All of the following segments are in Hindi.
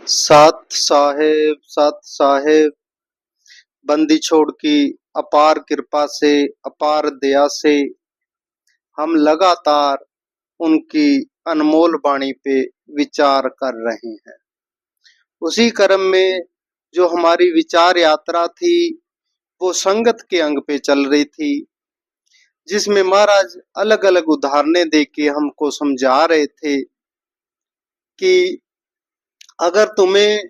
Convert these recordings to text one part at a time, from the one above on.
साथ साहेब बंदी छोड़ की अपार कृपा से, अपार दया से हम लगातार उनकी अनमोल वाणी पे विचार कर रहे हैं। उसी क्रम में जो हमारी विचार यात्रा थी वो संगत के अंग पे चल रही थी, जिसमें महाराज अलग अलग उदाहरणें दे के हमको समझा रहे थे कि अगर तुम्हें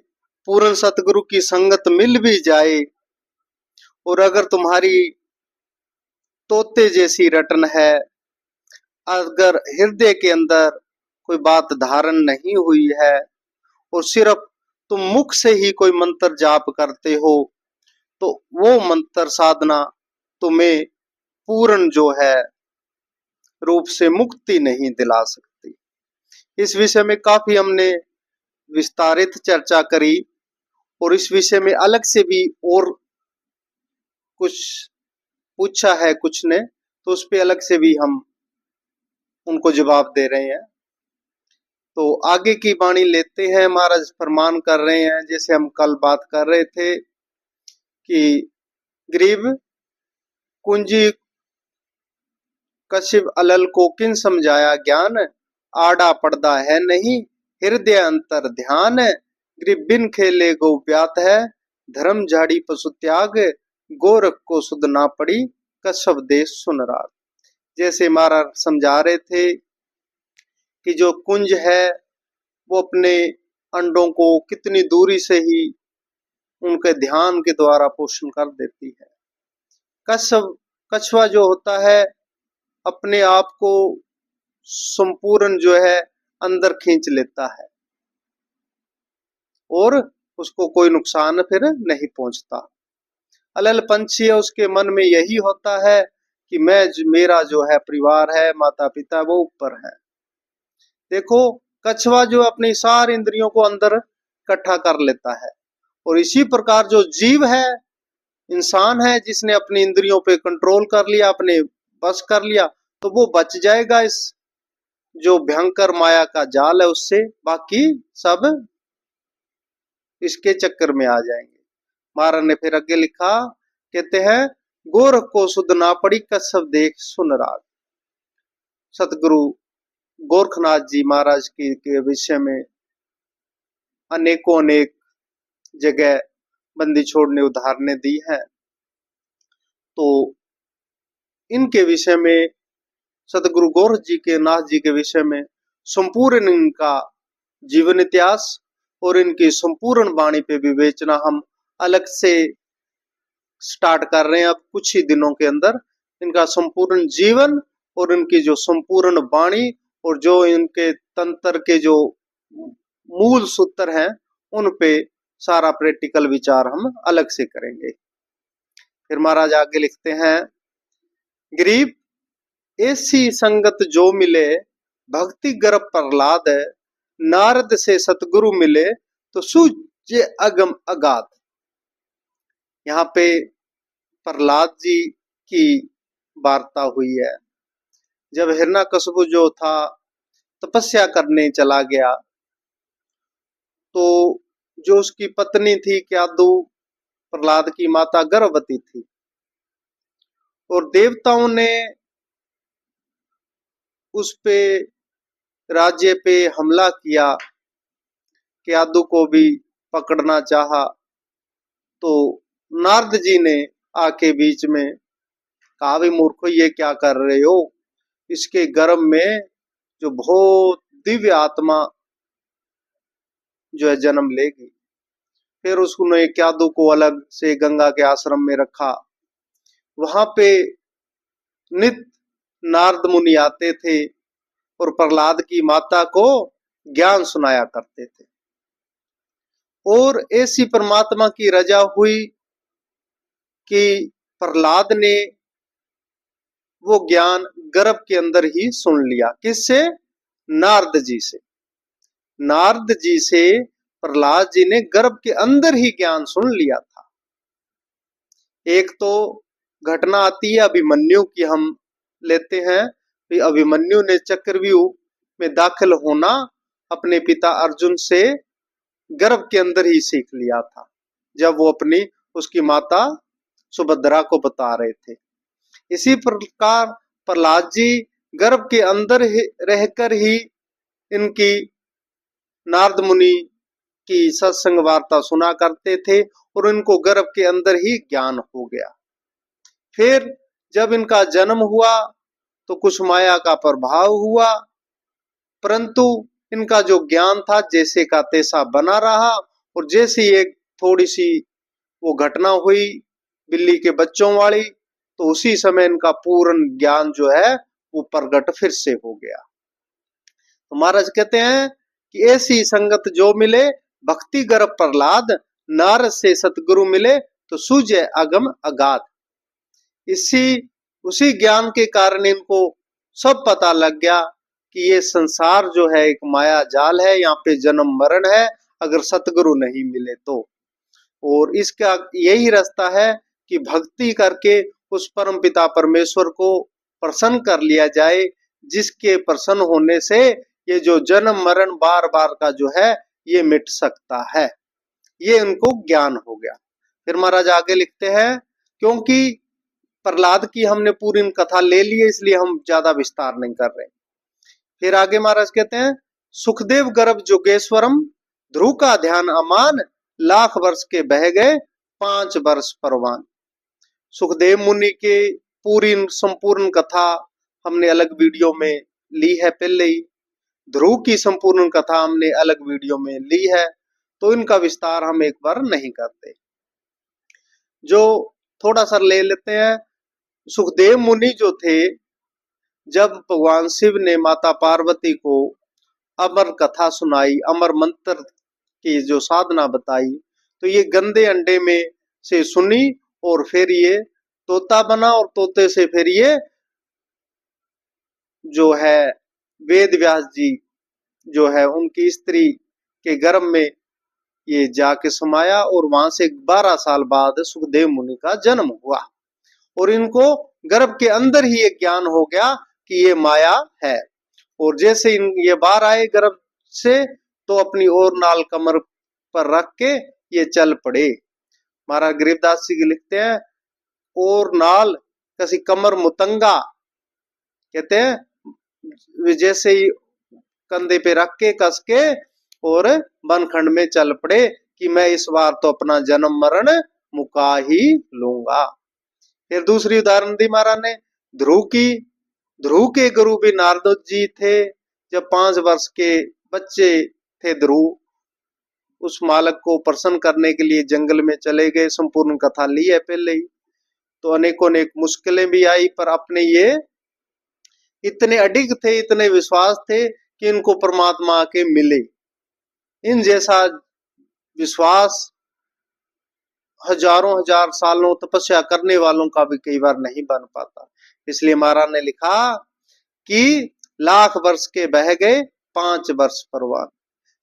पूर्ण सतगुरु की संगत मिल भी जाए और अगर तुम्हारी तोते जैसी रटन है, अगर हृदय के अंदर कोई बात धारण नहीं हुई है और सिर्फ तुम मुख से ही कोई मंत्र जाप करते हो, तो वो मंत्र साधना तुम्हें पूर्ण जो है रूप से मुक्ति नहीं दिला सकती। इस विषय में काफी हमने विस्तारित चर्चा करी और इस विषय में अलग से भी और कुछ पूछा है कुछ ने, तो उस पे अलग से भी हम उनको जवाब दे रहे हैं। तो आगे की वाणी लेते हैं। महाराज फरमान कर रहे हैं, जैसे हम कल बात कर रहे थे कि गरीब कुंजी कशिव अलल को किन समझाया ज्ञान, आड़ा पड़दा है नहीं हृदय अंतर ध्यान, गरीब बिन खेले गो ब्यात है धर्म झाड़ी पशु त्याग, गोरख को सुध ना पड़ी कछव देश सुन राग। जैसे महाराज समझा रहे थे कि जो कुंज है वो अपने अंडों को कितनी दूरी से ही उनके ध्यान के द्वारा पोषण कर देती है। कछुआ जो होता है अपने आप को संपूर्ण जो है अंदर खींच लेता है और उसको कोई नुकसान फिर नहीं पहुंचता। अलल पंछी है, उसके मन में यही होता है कि मेरा जो है परिवार है, माता पिता वो ऊपर है। देखो कछुआ जो अपनी सारी इंद्रियों को अंदर इकट्ठा कर लेता है, और इसी प्रकार जो जीव है, इंसान है, जिसने अपनी इंद्रियों पे कंट्रोल कर लिया, अपने बस कर लिया, तो वो बच जाएगा इस जो भयंकर माया का जाल है उससे। बाकी सब इसके चक्कर में आ जाएंगे। महाराज ने फिर आगे लिखा, कहते हैं गोरख को सुध ना पड़ी कछव देख सुन राग। सतगुरु गोरखनाथ जी महाराज के विषय में अनेकों अनेक जगह बंदी छोड़ने उदाहरणें दी हैं। तो इनके विषय में सतगुरु गोरख जी के नाथ जी के विषय में संपूर्ण इनका जीवन इतिहास और इनकी संपूर्ण वाणी पे विवेचना हम अलग से स्टार्ट कर रहे हैं। अब कुछ ही दिनों के अंदर इनका संपूर्ण जीवन और इनकी जो संपूर्ण वाणी और जो इनके तंत्र के जो मूल सूत्र हैं उन पे सारा प्रैक्टिकल विचार हम अलग से करेंगे। फिर महाराज आगे लिखते हैं, गरीब ऐसी संगत जो मिले भक्ति गर्भ प्रहलाद, नारद से सतगुरु मिले तो सूझे अगम अगाध। यहाँ पे प्रहलाद जी की वार्ता हुई है। जब हिरण्यकशिपु जो था तपस्या करने चला गया, तो जो उसकी पत्नी थी क्यादु, प्रहलाद की माता, गर्भवती थी और देवताओं ने उस पे राज्य पे हमला किया, क्यादु को भी पकड़ना चाहा। तो नारद जी ने आके बीच में कहा, भी मूर्खो ये क्या कर रहे हो, इसके गर्भ में जो बहुत दिव्य आत्मा जो है जन्म लेगी। फिर उसने क्यादु को अलग से गंगा के आश्रम में रखा। वहां पे नित्य नारद मुनि आते थे और प्रहलाद की माता को ज्ञान सुनाया करते थे। और ऐसी परमात्मा की रजा हुई कि प्रहलाद ने वो ज्ञान गर्भ के अंदर ही सुन लिया। किससे? नारद जी से। नारद जी से प्रहलाद जी ने गर्भ के अंदर ही ज्ञान सुन लिया था। एक तो घटना आती है अभिमन्यु की, हम लेते हैं। अभिमन्यु ने चक्रव्यूह में दाखिल होना अपने पिता अर्जुन से गर्भ के अंदर ही सीख लिया था, जब वो अपनी उसकी माता सुभद्रा को बता रहे थे। इसी प्रकार प्रहलाद जी गर्भ के अंदर रहकर ही इनकी नारद मुनि की सत्संग वार्ता सुना करते थे और इनको गर्भ के अंदर ही ज्ञान हो गया। फिर जब इनका जन्म हुआ तो कुछ माया का प्रभाव हुआ, परंतु इनका जो ज्ञान था जैसे का तैसा बना रहा, और जैसे एक थोड़ी सी वो घटना हुई बिल्ली के बच्चों वाली, तो उसी समय इनका पूर्ण ज्ञान जो है वो प्रगट फिर से हो गया। तो महाराज कहते हैं कि ऐसी संगत जो मिले भक्ति गर्भ प्रहलाद, नारद से सतगुरु मिले तो सूझे अगम अगाध। उसी ज्ञान के कारण इनको सब पता लग गया कि ये संसार जो है एक माया जाल है, यहाँ पे जन्म मरण है अगर सतगुरु नहीं मिले तो। और इसका यही रास्ता है कि भक्ति करके उस परम पिता परमेश्वर को प्रसन्न कर लिया जाए, जिसके प्रसन्न होने से ये जो जन्म मरण बार बार का जो है ये मिट सकता है। ये उनको ज्ञान हो गया। फिर महाराज आगे लिखते हैं, क्योंकि प्रहलाद की हमने पूरी कथा ले ली है इसलिए हम ज्यादा विस्तार नहीं कर रहे। फिर आगे महाराज कहते हैं, सुखदेव गर्भ जोगेश्वरम, ध्रुव का ध्यान अमान, लाख वर्ष के बह गए 5 वर्ष परवान। सुखदेव मुनि के पूरी संपूर्ण कथा हमने अलग वीडियो में ली है पहले ही। ध्रुव की संपूर्ण कथा हमने अलग वीडियो में ली है, तो इनका विस्तार हम एक बार नहीं करते। जो थोड़ा सा ले लेते हैं। सुखदेव मुनि जो थे, जब भगवान शिव ने माता पार्वती को अमर कथा सुनाई, अमर मंत्र की जो साधना बताई, तो ये गंदे अंडे में से सुनी और फिर ये तोता बना, और तोते से फिर ये जो है वेद व्यास जी जो है उनकी स्त्री के गर्भ में ये जाके समाया, और वहां से 12 साल बाद सुखदेव मुनि का जन्म हुआ। और इनको गर्भ के अंदर ही एक ज्ञान हो गया कि ये माया है। और जैसे ये बाहर आए गर्भ से, तो अपनी और नाल कमर पर रख के ये चल पड़े। महाराज गरीबदास जी लिखते हैं, और नाल कसी कमर मुतंगा, कहते हैं जैसे ही कंधे पे रख के कस के और बनखंड में चल पड़े कि मैं इस बार तो अपना जन्म मरण मुका ही लूंगा। फिर दूसरी उदाहरण दी महाराज ने ध्रुव की। ध्रुव के गुरु भी नारद जी थे। जब 5 वर्ष के बच्चे थे ध्रुव, उस मालक को प्रसन्न करने के लिए जंगल में चले गए। संपूर्ण कथा ली है पहले ही। तो अनेकों अनेक मुश्किलें भी आई, पर अपने ये इतने अडिग थे, इतने विश्वास थे कि इनको परमात्मा के मिले। इन जैसा विश्वास हजारों हजार सालों तपस्या करने वालों का भी कई बार नहीं बन पाता। इसलिए महाराज ने लिखा कि लाख वर्ष के बह गए 5 वर्ष परवान।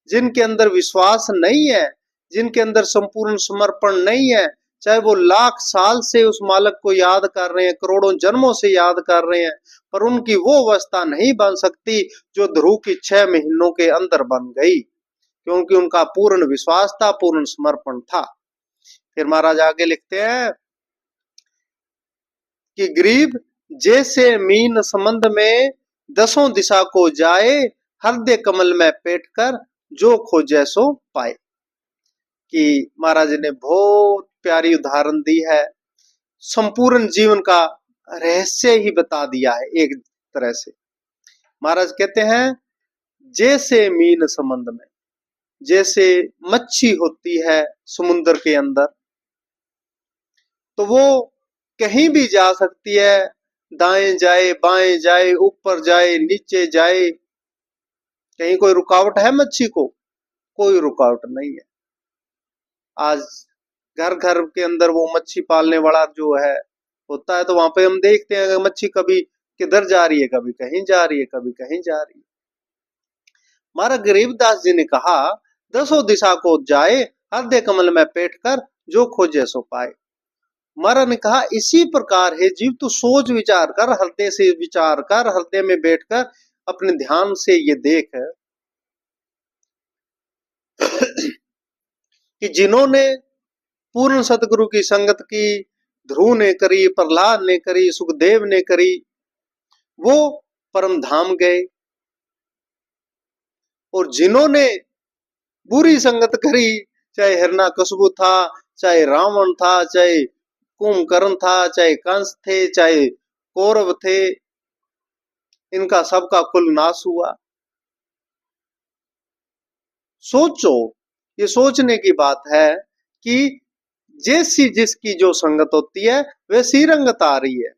जिनके अंदर विश्वास नहीं है, जिनके अंदर संपूर्ण समर्पण नहीं है, चाहे वो लाख साल से उस मालक को याद कर रहे हैं, करोड़ों जन्मों से याद कर रहे हैं, पर उनकी वो अवस्था नहीं बन सकती जो ध्रुव की 6 महीनों के अंदर बन गई, क्योंकि उनका पूर्ण विश्वास था, पूर्ण समर्पण था। फिर महाराज आगे लिखते हैं कि गरीब जैसे मीन संबंध में 10 दिशा को जाए, हृदय कमल में पेट कर जो खोजे सो पाए। कि महाराज ने बहुत प्यारी उदाहरण दी है, संपूर्ण जीवन का रहस्य ही बता दिया है एक तरह से। महाराज कहते हैं, जैसे मीन संबंध में, जैसे मच्छी होती है समुद्र के अंदर, तो वो कहीं भी जा सकती है, दाएं जाए बाएं जाए, ऊपर जाए नीचे जाए, कहीं कोई रुकावट है मच्छी को? कोई रुकावट नहीं है। आज घर घर के अंदर वो मच्छी पालने वाला जो है होता है, तो वहां पे हम देखते हैं मच्छी कभी किधर जा रही है, कभी कहीं जा रही है, कभी कहीं जा रही है। महाराज गरीबदास जी ने कहा, 10 दिशा को जाए, हृदय कमल में पेट कर जो खोजे सो पाए। महाराज ने कहा, इसी प्रकार है जीव, तू सोच विचार कर, हृदय से विचार कर, हृदय में बैठकर अपने ध्यान से ये देख कि जिन्होंने पूर्ण सतगुरु की संगत की, ध्रुव ने करी, प्रहलाद ने करी, सुखदेव ने करी, वो परम धाम गए। और जिन्होंने बुरी संगत करी, चाहे हिरण्यकशिपु था, चाहे रावण था, चाहे कुंभकर्ण था, चाहे कंस थे, चाहे कौरव थे, इनका सबका कुल नाश हुआ। सोचो, ये सोचने की बात है कि जैसी जिसकी जो संगत होती है वैसी रंगत आ रही है।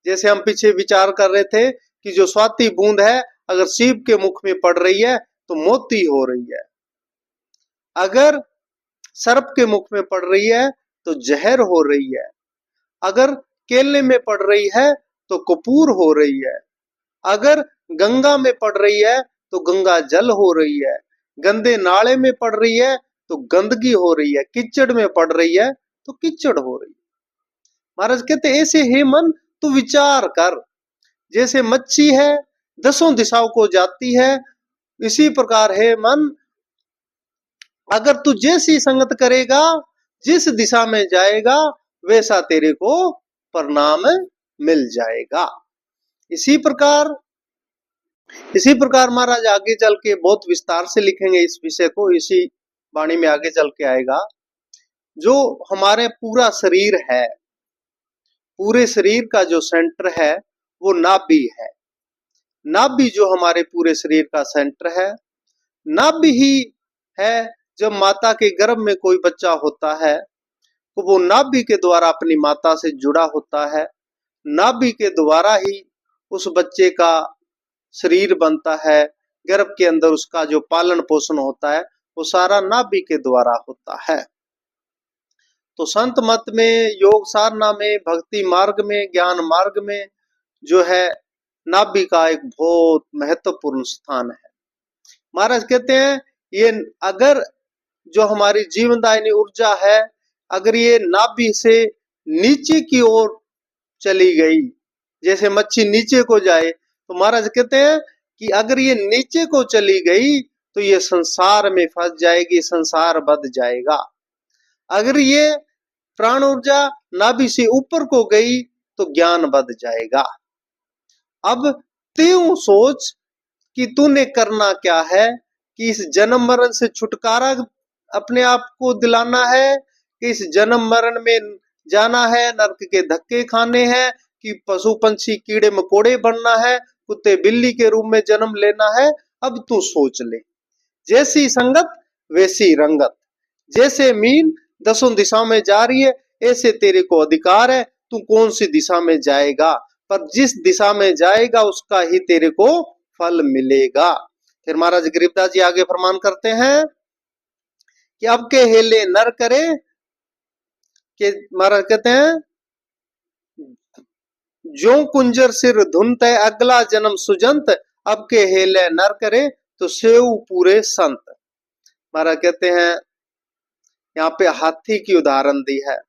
जैसे हम पीछे विचार कर रहे थे कि जो स्वाति बूंद है अगर सीप के मुख में पड़ रही है तो मोती हो रही है, अगर सर्प के मुख में पड़ रही है तो जहर हो रही है, अगर केले में पड़ रही है तो कपूर हो रही है, अगर गंगा में पड़ रही है तो गंगा जल हो रही है, गंदे नाले में पड़ रही है तो गंदगी हो रही है, कीचड़ में पड़ रही है तो कीचड़ हो रही है। महाराज कहते ऐसे हे मन तू विचार कर, जैसे मच्छी है दसों दिशाओं को जाती है, इसी प्रकार है मन, अगर तू जैसी संगत करेगा, जिस दिशा में जाएगा, वैसा तेरे को परिणाम मिल जाएगा। इसी प्रकार महाराज आगे चल के बहुत विस्तार से लिखेंगे इस विषय को, इसी वाणी में आगे चल के आएगा। जो हमारे पूरा शरीर है, पूरे शरीर का जो सेंटर है वो नाभि है। नाभि जो हमारे पूरे शरीर का सेंटर है, नाभि ही है जब माता के गर्भ में कोई बच्चा होता है तो वो नाभि के द्वारा अपनी माता से जुड़ा होता है, नाभि के द्वारा ही उस बच्चे का शरीर बनता है, गर्भ के अंदर उसका जो पालन पोषण होता है वो सारा नाभि के द्वारा होता है। तो संत मत में, योग साधना में, भक्ति मार्ग में, ज्ञान मार्ग में जो है नाभि का एक बहुत महत्वपूर्ण स्थान है। महाराज कहते हैं ये अगर जो हमारी जीवनदायिनी ऊर्जा है अगर ये नाभि से नीचे की ओर चली गई, जैसे मच्छी नीचे को जाए, तो महाराज कहते हैं कि अगर ये नीचे को चली गई तो ये संसार में फंस जाएगी, संसार बद जाएगा। अगर ये प्राण ऊर्जा नाभि से ऊपर को गई तो ज्ञान बद जाएगा। अब त्यों सोच कि तूने करना क्या है, कि इस जन्म मरण से छुटकारा अपने आप को दिलाना है, कि इस जन्म मरण में जाना है, नरक के धक्के खाने हैं, कि पशु पंछी कीड़े मकोड़े बनना है, कुत्ते बिल्ली के रूप में जन्म लेना है। अब तू सोच ले, जैसी संगत वैसी रंगत, जैसे मीन दसों दिशा में जा रही है ऐसे तेरे को अधिकार है, तू कौन सी दिशा में जाएगा, पर जिस दिशा में जाएगा उसका ही तेरे को फल मिलेगा। फिर महाराज गरीबदास जी आगे फरमान करते हैं कि अब के हेले नर करे, कि महाराज कहते हैं जो कुंजर सिर धुनते अगला जन्म सुजंत, अब के हेले नर करे तो सेव पूरे संत। महाराज कहते हैं यहाँ पे हाथी की उदाहरण दी है,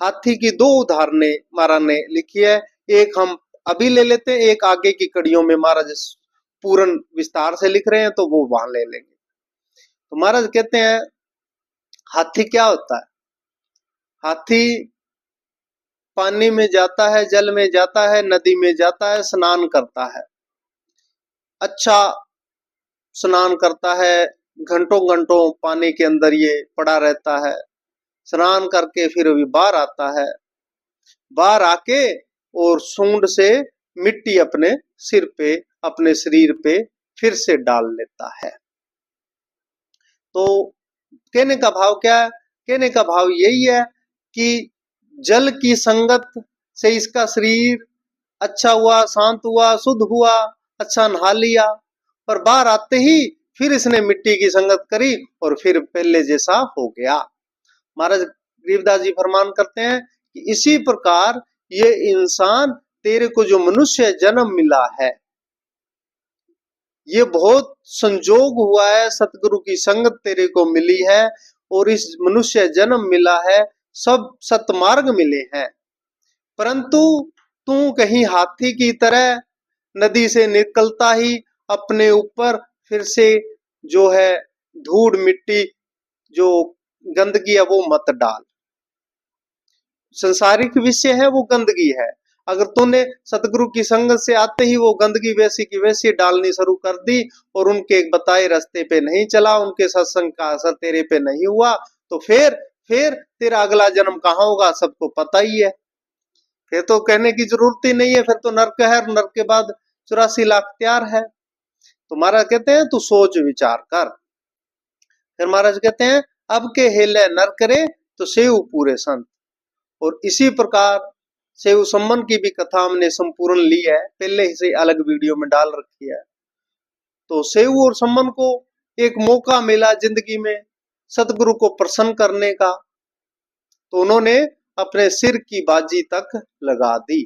हाथी की दो उदाहरणें महाराज ने लिखी है, एक हम अभी ले लेते हैं, एक आगे की कड़ियों में महाराज पूर्ण विस्तार से लिख रहे हैं तो वो वहां ले लेंगे। तो महाराज कहते हैं हाथी क्या होता है, हाथी पानी में जाता है, जल में जाता है, नदी में जाता है, स्नान करता है, अच्छा स्नान करता है, घंटों घंटों पानी के अंदर ये पड़ा रहता है, स्नान करके फिर भी बाहर आता है, बाहर आके और सूंड से मिट्टी अपने सिर पे, अपने शरीर पे फिर से डाल लेता है। तो कहने का भाव क्या है, कहने का भाव यही है कि जल की संगत से इसका शरीर अच्छा हुआ, शांत हुआ, शुद्ध हुआ, अच्छा नहा लिया, पर बाहर आते ही फिर इसने मिट्टी की संगत करी और फिर पहले जैसा हो गया। महाराज गरीबदास जी फरमान करते हैं कि इसी प्रकार ये इंसान, तेरे को जो मनुष्य जन्म मिला है ये बहुत संजोग हुआ है, सतगुरु की संगत तेरे को मिली है और इस मनुष्य जन्म मिला है, सब सतमार्ग मिले हैं, परंतु तू कहीं हाथी की तरह नदी से निकलता ही अपने ऊपर फिर से जो है धूड़ मिट्टी जो गंदगी है वो मत डाल। संसारिक विषय है वो गंदगी है। अगर तूने सतगुरु की संगत से आते ही वो गंदगी वैसी की वैसी डालनी शुरू कर दी और उनके बताए रास्ते पे नहीं चला, उनके सत्संग का असर तेरे पे नहीं हुआ, तो फिर तेरा अगला जन्म कहाँ होगा सबको पता ही है। फिर तो कहने की जरूरत ही नहीं है, फिर तो नर्क है, नर्क के बाद 84 लाख तैयार है। तो महाराज कहते हैं तू सोच विचार कर। फिर महाराज कहते हैं अब के हेले नर करे तो सेव पूरे संत। और इसी प्रकार सेव सम्मन की भी कथा हमने संपूर्ण ली है, पहले ही से अलग वीडियो में डाल रखी है। तो सेव और सम्मन को एक मौका मिला जिंदगी में सतगुरु को प्रसन्न करने का, तो उन्होंने अपने सिर की बाजी तक लगा दी।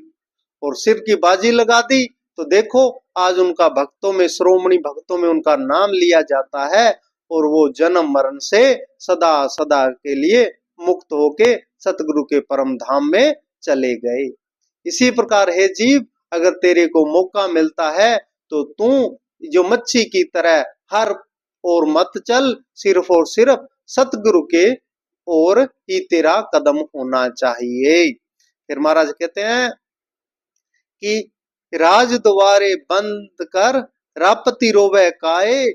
और सिर की बाजी लगा दी तो देखो आज उनका भक्तों में, श्रोमणी भक्तों में उनका नाम लिया जाता है और वो जन्म मरण से सदा सदा के लिए मुक्त होके सतगुरु के परम धाम में चले गए। इसी प्रकार हे जीव, अगर तेरे को मौका मिलता है तो तू जो मच्छी की तरह हर और मत चल, सिर्फ और सिर्फ सतगुरु के और ही तेरा कदम होना चाहिए। फिर महाराज कहते हैं कि राज द्वारे बंद कर रापति रोवे काए,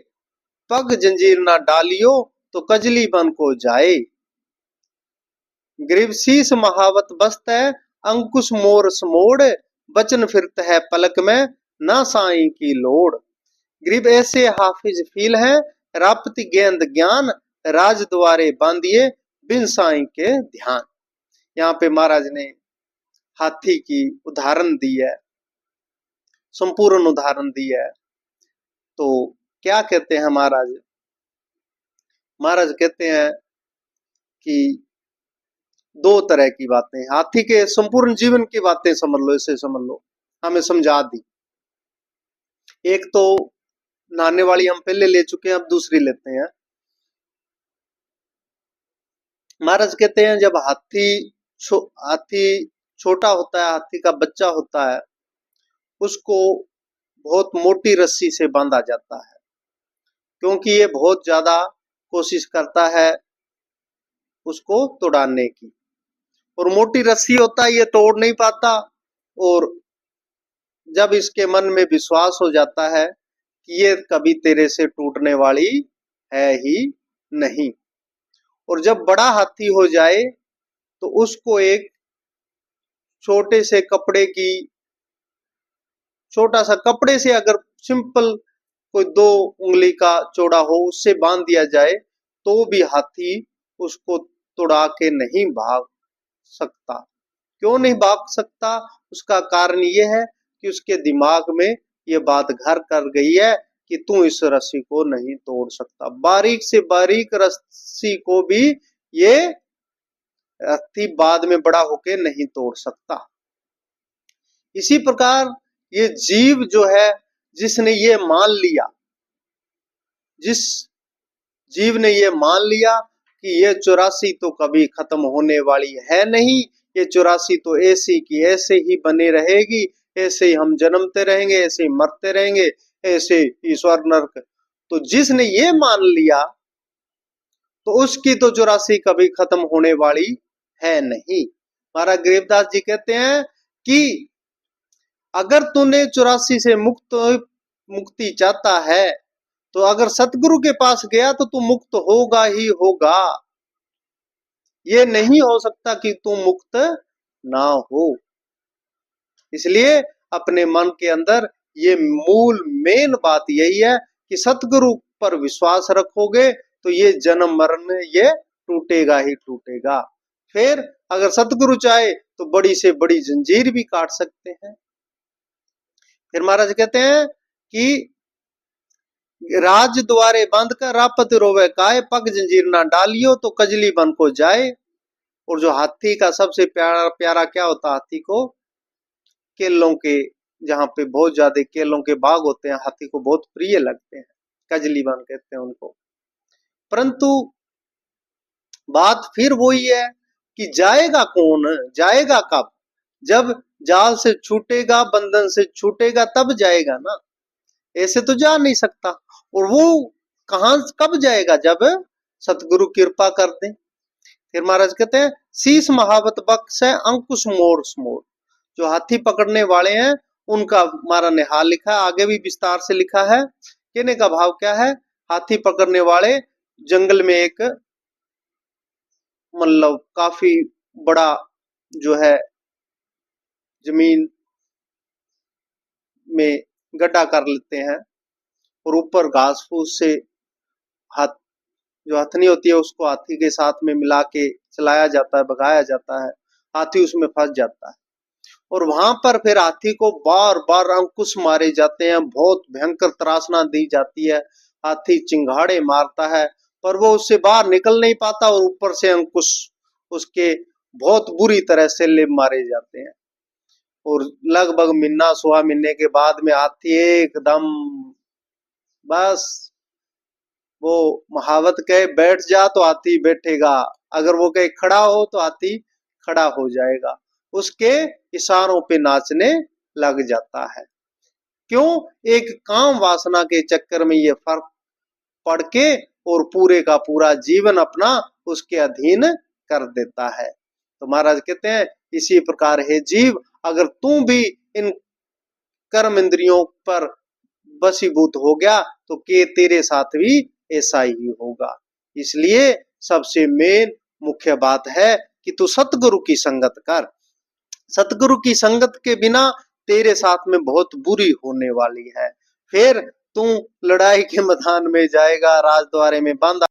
पग जंजीर ना डालियो तो कजली बन को जाए। ग्रीव शीस महावत बस्त है अंकुश मोर समोड़, बचन फिरत है पलक में ना साई की लोड़। ग्रीब ऐसे हाफिज फील है रापति गेंद ज्ञान, राज द्वारे बांधिए बिन साई के ध्यान। यहाँ पे महाराज ने हाथी की उदाहरण दी है, संपूर्ण उदाहरण दी है। तो क्या कहते हैं महाराज? महाराज कहते हैं कि दो तरह की बातें, हाथी के संपूर्ण जीवन की बातें समझ लो, इसे समझ लो, हमें समझा दी। एक तो नहाने वाली हम पहले ले चुके हैं, अब दूसरी लेते हैं। महाराज कहते हैं जब हाथी छोटा होता है, हाथी का बच्चा होता है, उसको बहुत मोटी रस्सी से बांधा जाता है, क्योंकि ये बहुत ज्यादा कोशिश करता है उसको तोड़ाने की, और मोटी रस्सी होता है ये तोड़ नहीं पाता। और जब इसके मन में विश्वास हो जाता है कि ये कभी तेरे से टूटने वाली है ही नहीं, और जब बड़ा हाथी हो जाए तो उसको एक छोटे से कपड़े की, छोटा सा कपड़े से अगर सिंपल कोई 2 उंगली का चौड़ा हो उससे बांध दिया जाए तो भी हाथी उसको तोड़ा के नहीं भाग सकता। क्यों नहीं भाग सकता? उसका कारण ये है कि उसके दिमाग में ये बात घर कर गई है कि तू इस रस्सी को नहीं तोड़ सकता। बारीक से बारीक रस्सी को भी ये हाथी बाद में बड़ा होके नहीं तोड़ सकता। इसी प्रकार ये जीव जो है, जिसने ये मान लिया, जिस जीव ने ये मान लिया कि ये 84 तो कभी खत्म होने वाली है नहीं, ये 84 तो ऐसी की ऐसे ही बने रहेगी, ऐसे ही हम जन्मते रहेंगे, ऐसे ही मरते रहेंगे, ऐसे ईश्वर नरक। तो जिसने ये मान लिया तो उसकी तो 84 कभी खत्म होने वाली है नहीं। महाराज गरीबदास जी कहते हैं कि अगर तूने 84 से मुक्ति चाहता है तो अगर सतगुरु के पास गया तो तू मुक्त होगा ही होगा। ये नहीं हो सकता कि तू मुक्त ना हो। इसलिए अपने मन के अंदर ये मूल मेन बात यही है कि सतगुरु पर विश्वास रखोगे तो ये जन्म मरण ये टूटेगा ही टूटेगा। फिर अगर सतगुरु चाहे तो बड़ी से बड़ी जंजीर भी काट सकते हैं। फिर महाराज कहते हैं कि राज द्वारे बंद कर रापत रोवे काय, पग जंजीर ना डालियो तो कजली बन को जाए। और जो हाथी का सबसे प्यारा प्यारा क्या होता है, हाथी को केलों के, जहाँ पे बहुत ज्यादा केलों के बाग होते हैं, हाथी को बहुत प्रिय लगते हैं, कजली बन कहते हैं उनको। परंतु बात फिर वही है कि जाएगा कौन, जाएगा कब? जब जाल से छूटेगा, बंधन से छूटेगा तब जाएगा ना, ऐसे तो जा नहीं सकता। और वो कहां कब जाएगा? जब सतगुरु कृपा कर दे, फिर महाराज कहते हैं शीश महावत बक्स है अंकुश मोर मोर। जो हाथी पकड़ने वाले हैं उनका महाराज ने हाल लिखा है, आगे भी विस्तार से लिखा है। कहने का भाव क्या है, हाथी पकड़ने वाले जंगल में एक मतलब काफी बड़ा जो है जमीन में गड्ढा कर लेते हैं और ऊपर घास फूस से हाथ जो हथनी होती है उसको हाथी के साथ में मिला के चलाया जाता है, भगाया जाता है, हाथी उसमें फंस जाता है। और वहां पर फिर हाथी को बार बार अंकुश मारे जाते हैं, बहुत भयंकर त्रासना दी जाती है, हाथी चिंगाड़े मारता है पर वो उससे बाहर निकल नहीं पाता और ऊपर से अंकुश उसके बहुत बुरी तरह से ले मारे जाते हैं। और लगभग महीना सुहा महीने के बाद में हाथी एकदम बस वो महावत कहे बैठ जा तो हाथी बैठेगा, अगर वो कहे खड़ा हो तो हाथी खड़ा हो जाएगा, उसके इशारों पे नाचने लग जाता है। क्यों? एक काम वासना के चक्कर में ये फर्क पड़ के और पूरे का पूरा जीवन अपना उसके अधीन कर देता है। तो महाराज कहते हैं इसी प्रकार है जीव, अगर तू भी इन कर्म इंद्रियों पर वशीभूत हो गया तो के तेरे साथ भी ऐसा ही होगा। इसलिए सबसे मेन मुख्य बात है कि तू सतगुरु की संगत कर। सतगुरु की संगत के बिना तेरे साथ में बहुत बुरी होने वाली है। फिर तू लड़ाई के मैदान में जाएगा, राजद्वारे में बांधा